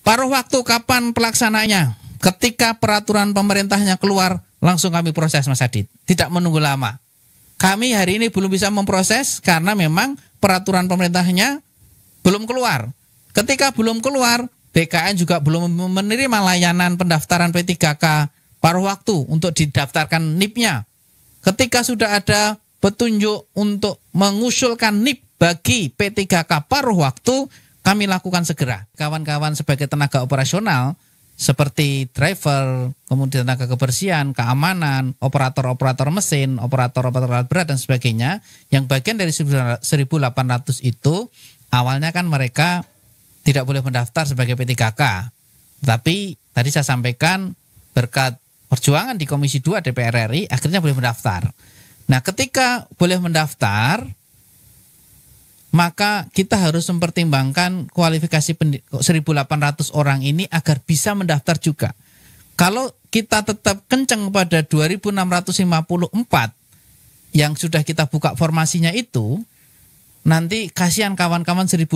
Paruh waktu kapan pelaksananya? Ketika peraturan pemerintahnya keluar, langsung kami proses Mas Adit. Tidak menunggu lama. Kami hari ini belum bisa memproses karena memang peraturan pemerintahnya belum keluar. Ketika belum keluar, BKN juga belum menerima layanan pendaftaran P3K paruh waktu untuk didaftarkan NIP-nya. Ketika sudah ada petunjuk untuk mengusulkan NIP bagi P3K paruh waktu, kami lakukan segera. Kawan-kawan sebagai tenaga operasional seperti driver, kemudian tenaga kebersihan, keamanan, operator-operator mesin, operator-operator alat berat dan sebagainya, yang bagian dari 1.800 itu awalnya kan mereka tidak boleh mendaftar sebagai P3K. Tapi tadi saya sampaikan berkat perjuangan di Komisi 2 DPR RI akhirnya boleh mendaftar. Nah, ketika boleh mendaftar, maka kita harus mempertimbangkan kualifikasi 1.800 orang ini agar bisa mendaftar juga. Kalau kita tetap kencang pada 2.654 yang sudah kita buka formasinya itu, nanti kasihan kawan-kawan 1.800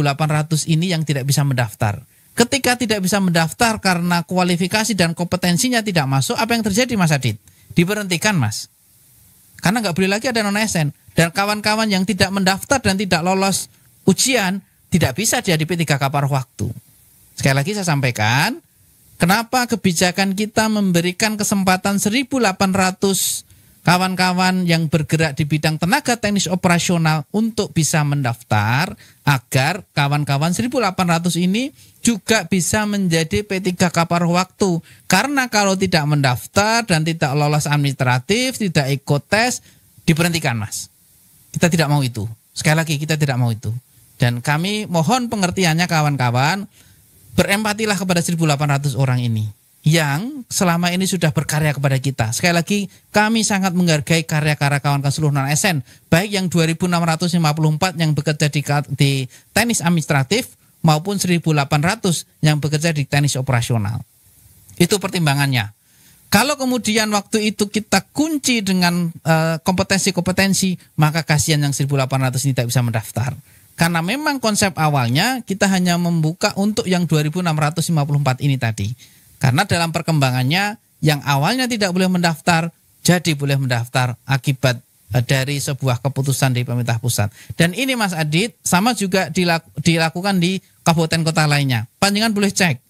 ini yang tidak bisa mendaftar. Ketika tidak bisa mendaftar karena kualifikasi dan kompetensinya tidak masuk, apa yang terjadi Mas Adit? Diberhentikan Mas. Karena nggak boleh lagi ada non-ASN. Dan kawan-kawan yang tidak mendaftar dan tidak lolos ujian, tidak bisa jadi P3K paruh waktu. Sekali lagi saya sampaikan, kenapa kebijakan kita memberikan kesempatan 1.800 kawan-kawan yang bergerak di bidang tenaga teknis operasional untuk bisa mendaftar, agar kawan-kawan 1.800 ini juga bisa menjadi P3K paruh waktu. Karena kalau tidak mendaftar dan tidak lolos administratif, tidak ikut tes, diberhentikan Mas. Kita tidak mau itu. Sekali lagi kita tidak mau itu. Dan kami mohon pengertiannya kawan-kawan, berempatilah kepada 1.800 orang ini yang selama ini sudah berkarya kepada kita. Sekali lagi kami sangat menghargai karya-karya kawan-kawan seluruh non-ASN, baik yang 2.654 yang bekerja di teknis administratif maupun 1.800 yang bekerja di teknis operasional. Itu pertimbangannya. Kalau kemudian waktu itu kita kunci dengan kompetensi-kompetensi, maka kasihan yang 1.800 ini tidak bisa mendaftar. Karena memang konsep awalnya kita hanya membuka untuk yang 2.654 ini tadi. Karena dalam perkembangannya yang awalnya tidak boleh mendaftar, jadi boleh mendaftar akibat dari sebuah keputusan dari pemerintah pusat. Dan ini Mas Adit sama juga dilakukan di kabupaten kota lainnya. Panjenengan boleh cek.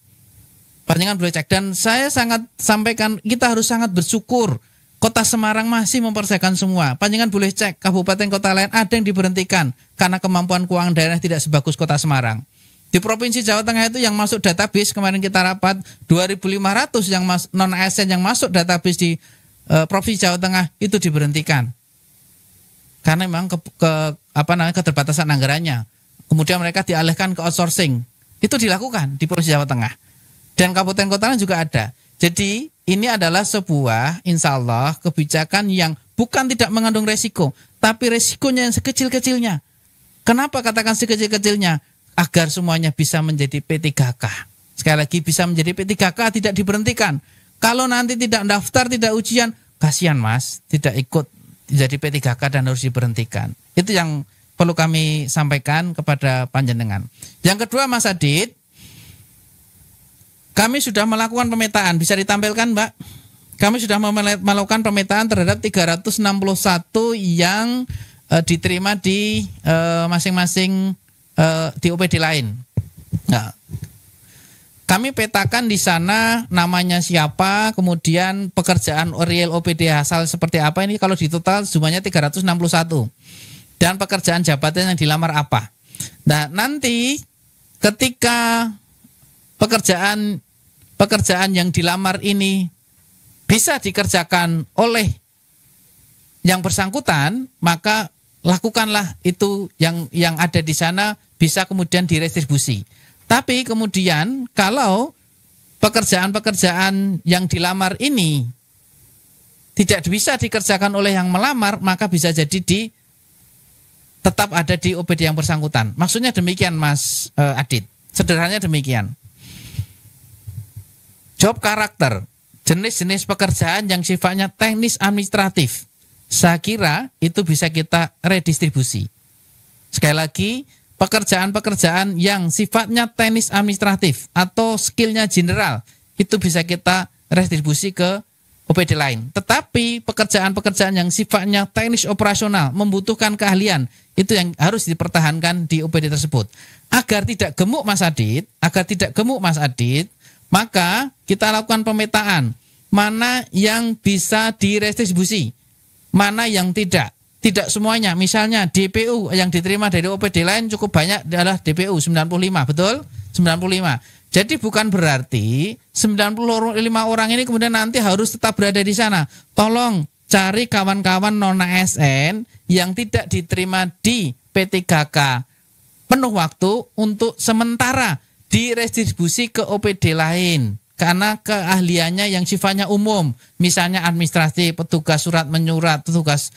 Dan saya sangat sampaikan, kita harus sangat bersyukur. Kota Semarang masih mempersiapkan semua. Panjenengan boleh cek, kabupaten kota lain ada yang diberhentikan karena kemampuan keuangan daerah tidak sebagus kota Semarang. Di Provinsi Jawa Tengah itu yang masuk database, kemarin kita rapat, 2.500 yang non-ASN yang masuk database di Provinsi Jawa Tengah itu diberhentikan. Karena memang keterbatasan anggarannya. Kemudian mereka dialihkan ke outsourcing. Itu dilakukan di Provinsi Jawa Tengah. Dan kabupaten kota lain juga ada. Jadi ini adalah sebuah insya Allah kebijakan yang bukan tidak mengandung resiko, tapi resikonya yang sekecil-kecilnya. Kenapa katakan sekecil-kecilnya? Agar semuanya bisa menjadi P3K. Sekali lagi bisa menjadi P3K, tidak diberhentikan. Kalau nanti tidak daftar, tidak ujian, kasihan Mas, tidak ikut jadi P3K dan harus diberhentikan. Itu yang perlu kami sampaikan kepada panjenengan. Yang kedua Mas Adit, kami sudah melakukan pemetaan, bisa ditampilkan Mbak? Kami sudah melakukan pemetaan terhadap 361 yang diterima di masing-masing di OPD lain. Nah, kami petakan di sana namanya siapa, kemudian pekerjaan real OPD asal seperti apa, ini kalau di total jumlahnya 361. Dan pekerjaan jabatan yang dilamar apa. Nah, nanti ketika pekerjaan yang dilamar ini bisa dikerjakan oleh yang bersangkutan, maka lakukanlah itu yang ada di sana bisa kemudian direstribusi. Tapi kemudian kalau pekerjaan-pekerjaan yang dilamar ini tidak bisa dikerjakan oleh yang melamar, maka bisa jadi tetap ada di OPD yang bersangkutan. Maksudnya demikian Mas Adit. Sederhananya demikian. Job karakter, jenis-jenis pekerjaan yang sifatnya teknis administratif, saya kira itu bisa kita redistribusi. Sekali lagi, pekerjaan-pekerjaan yang sifatnya teknis administratif atau skillnya general, itu bisa kita redistribusi ke OPD lain. Tetapi pekerjaan-pekerjaan yang sifatnya teknis operasional, membutuhkan keahlian, itu yang harus dipertahankan di OPD tersebut. Agar tidak gemuk Mas Adit, maka kita lakukan pemetaan. Mana yang bisa diredistribusi, mana yang tidak. Tidak semuanya. Misalnya DPU yang diterima dari OPD lain cukup banyak adalah DPU 95, betul? 95. Jadi bukan berarti 95 orang ini kemudian nanti harus tetap berada di sana. Tolong cari kawan-kawan non-ASN yang tidak diterima di P3K penuh waktu untuk sementara diredistribusi ke OPD lain. Karena keahliannya yang sifatnya umum, misalnya administrasi, petugas surat menyurat, petugas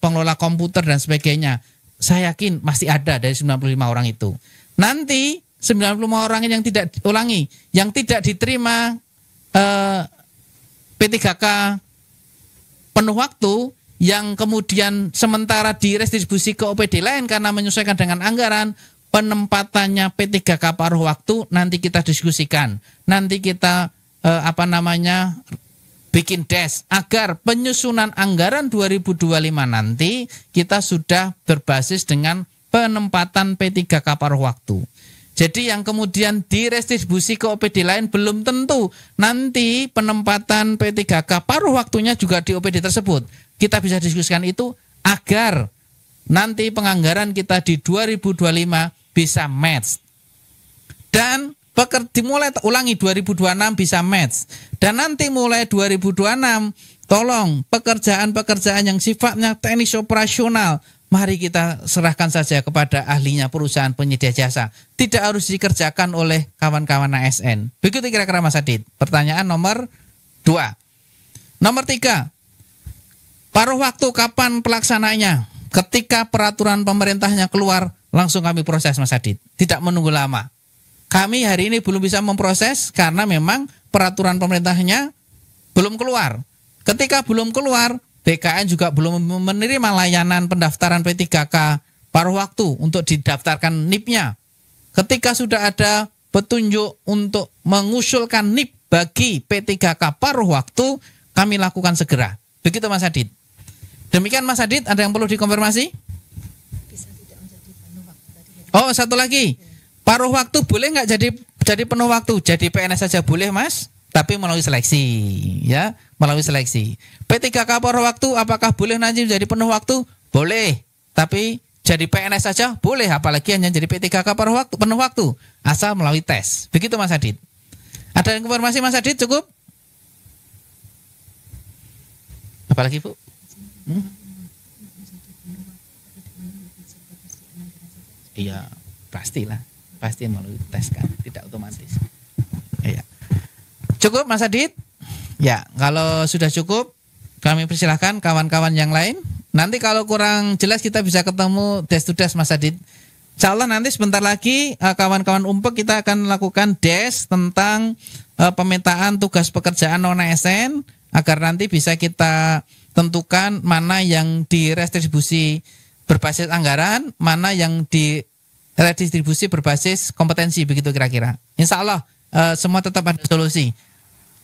pengelola komputer dan sebagainya. Saya yakin masih ada dari 95 orang itu. Nanti 95 orang yang tidak diterima P3K penuh waktu, yang kemudian sementara diredistribusi ke OPD lain karena menyesuaikan dengan anggaran, penempatannya P3K paruh waktu nanti kita diskusikan. Nanti kita bikin des agar penyusunan anggaran 2025 nanti kita sudah berbasis dengan penempatan P3K paruh waktu. Jadi yang kemudian diredistribusi ke OPD lain belum tentu nanti penempatan P3K paruh waktunya juga di OPD tersebut. Kita bisa diskusikan itu agar nanti penganggaran kita di 2025 bisa match. Dan dimulai ulangi 2026 bisa match. Dan nanti mulai 2026 tolong pekerjaan-pekerjaan yang sifatnya teknis operasional, mari kita serahkan saja kepada ahlinya perusahaan penyedia jasa. Tidak harus dikerjakan oleh kawan-kawan ASN. Begitu kira-kira Mas Adit. Pertanyaan nomor 2. Nomor 3. Paruh waktu kapan pelaksananya? Ketika peraturan pemerintahnya keluar, langsung kami proses Mas Adit. Tidak menunggu lama. Kami hari ini belum bisa memproses karena memang peraturan pemerintahnya belum keluar. Ketika belum keluar, BKN juga belum menerima layanan pendaftaran P3K paruh waktu untuk didaftarkan NIP-nya. Ketika sudah ada petunjuk untuk mengusulkan NIP bagi P3K paruh waktu, kami lakukan segera. Begitu Mas Adit. Demikian Mas Adit, ada yang perlu dikonfirmasi? Bisa tidak menjadi penuh waktu tadi. Oh, satu lagi. Paruh waktu boleh nggak jadi penuh waktu? Jadi PNS saja boleh Mas, tapi melalui seleksi, ya, melalui seleksi. P3K paruh waktu apakah boleh nanti menjadi penuh waktu? Boleh, tapi jadi PNS saja boleh, apalagi hanya jadi P3K penuh waktu, asal melalui tes. Begitu Mas Adit. Ada informasi Mas Adit cukup? Apalagi Bu? Iya, pastilah. Pasti melalui tes kan, tidak otomatis. Iya. Cukup Mas Adit? Ya, kalau sudah cukup, kami persilahkan kawan-kawan yang lain. Nanti kalau kurang jelas kita bisa ketemu des to des Mas Adit. Insya Allah nanti sebentar lagi kawan-kawan Umpek kita akan melakukan des tentang pemetaan tugas pekerjaan non-ASN agar nanti bisa kita tentukan mana yang diredistribusi berbasis anggaran, mana yang diredistribusi berbasis kompetensi, begitu kira-kira. Insya Allah semua tetap ada solusi.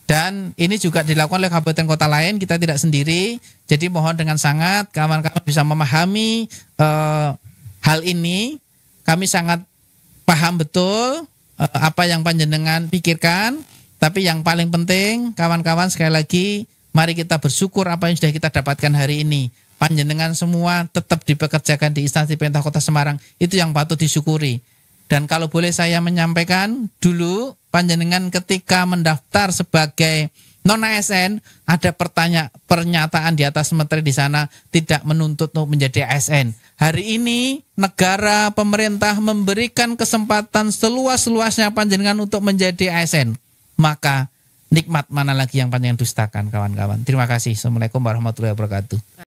Dan ini juga dilakukan oleh kabupaten kota lain, kita tidak sendiri. Jadi mohon dengan sangat kawan-kawan bisa memahami hal ini. Kami sangat paham betul apa yang panjenengan pikirkan. Tapi yang paling penting kawan-kawan sekali lagi, mari kita bersyukur apa yang sudah kita dapatkan hari ini. Panjenengan semua tetap dipekerjakan di instansi pemerintah Kota Semarang. Itu yang patut disyukuri. Dan kalau boleh saya menyampaikan dulu, panjenengan ketika mendaftar sebagai non-ASN, ada pernyataan di atas materi di sana tidak menuntut untuk menjadi ASN. Hari ini negara pemerintah memberikan kesempatan seluas-luasnya panjenengan untuk menjadi ASN. Maka nikmat mana lagi yang panjenengan dustakan kawan-kawan. Terima kasih. Assalamualaikum warahmatullahi wabarakatuh.